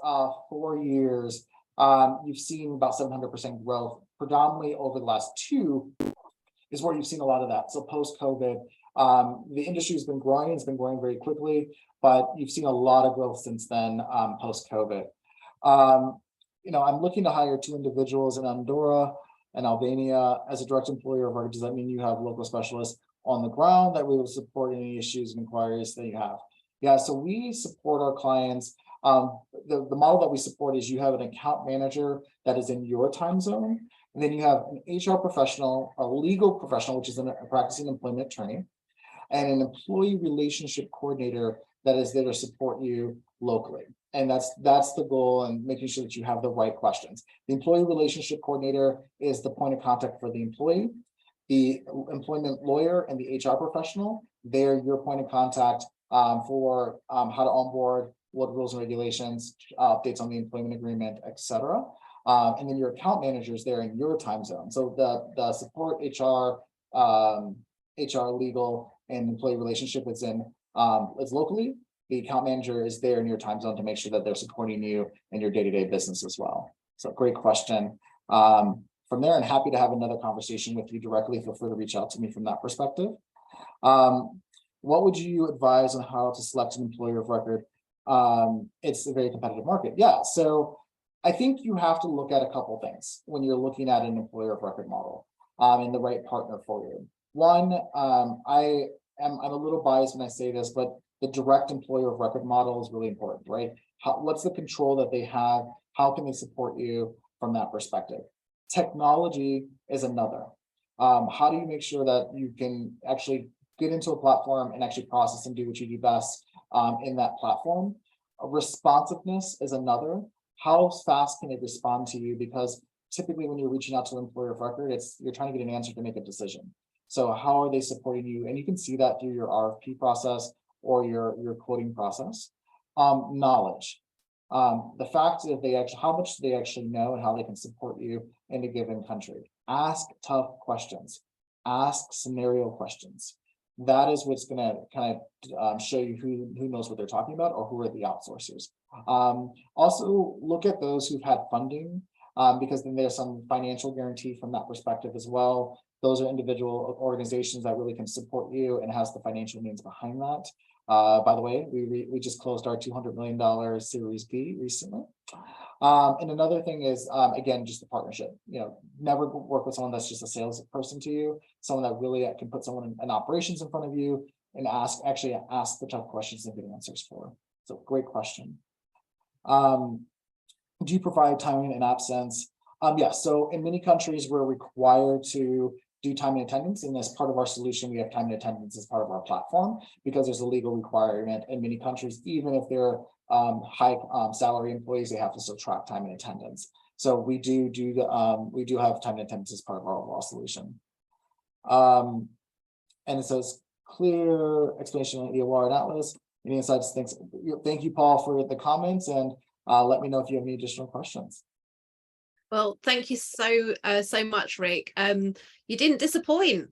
4 years, you've seen about 700% growth. Predominantly over the last 2 is where you've seen a lot of that. So post-COVID, the industry has been growing. It's been growing very quickly, but you've seen a lot of growth since then, post-COVID. I'm looking to hire 2 individuals in Andorra and Albania as a direct employer of record. Does that mean you have local specialists on the ground that we will support any issues and inquiries that you have? Yeah, so we support our clients. The model that we support is you have an account manager that is in your time zone, and then you have an HR professional, a legal professional, which is a practicing employment attorney, and an employee relationship coordinator that is there to support you locally. And that's the goal, and making sure that you have the right questions. The employee relationship coordinator is the point of contact for the employee. The employment lawyer and the HR professional, they're your point of contact for how to onboard, what rules and regulations, updates on the employment agreement, etc. And then your account manager is there in your time zone. So the support HR, legal, and employee relationship is locally. The account manager is there in your time zone to make sure that they're supporting you in your day-to-day business as well. So great question. From there, I'm happy to have another conversation with you directly. Feel free to reach out to me from that perspective. What would you advise on how to select an employer of record? It's a very competitive market. Yeah, so I think you have to look at a couple things when you're looking at an employer of record model and the right partner for you. One, I'm a little biased when I say this, but the direct employer of record model is really important, right? What's the control that they have? How can they support you from that perspective? Technology is another. How do you make sure that you can actually get into a platform and actually process and do what you do best in that platform. Responsiveness is another. How fast can it respond to you? Because typically when you're reaching out to an employer of record, you're trying to get an answer to make a decision. So how are they supporting you? And you can see that through your RFP process or your quoting process. Knowledge. The fact that how much do they actually know and how they can support you in a given country. Ask tough questions. Ask scenario questions. That is what's going to kind of show you who knows what they're talking about or who are the outsourcers. Also look at those who've had funding, because then there's some financial guarantee from that perspective as well. Those are individual organizations that really can support you and has the financial means behind that. By the way, we just closed our $200 million Series B recently. And another thing is, again, just the partnership. Never work with someone that's just a salesperson to you, someone that really can put someone in operations in front of you and ask the tough questions and get answers for. So great question. Do you provide timing and absence? Yes. So in many countries, we're required to do time and attendance, and as part of our solution, we have time and attendance as part of our platform because there's a legal requirement in many countries. Even if they're high salary employees, they have to still track time and attendance. So we do have time and attendance as part of our overall solution. And it says clear explanation on EOR and Atlas. Any insights? Thanks. Thank you, Paul, for the comments, and let me know if you have any additional questions. Well, thank you so much, Rick. You didn't disappoint.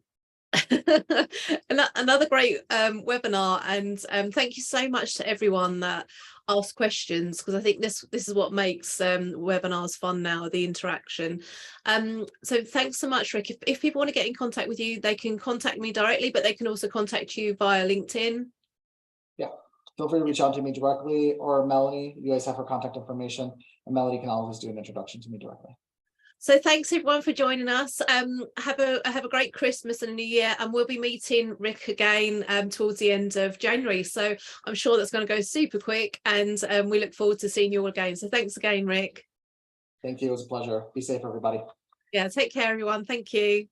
Another great webinar, and thank you so much to everyone that asked questions, because I think this is what makes webinars fun now, the interaction. So thanks so much, Rick. If people want to get in contact with you, they can contact me directly, but they can also contact you via LinkedIn. Yeah. Feel free to reach out to me directly, or Melanie. You guys have her contact information, and Melanie can always do an introduction to me directly. So thanks everyone for joining us. Have a great Christmas and a New Year, and we'll be meeting Rick again towards the end of January. So I'm sure that's going to go super quick, and we look forward to seeing you all again. So thanks again, Rick. Thank you. It was a pleasure. Be safe, everybody. Yeah, take care, everyone. Thank you.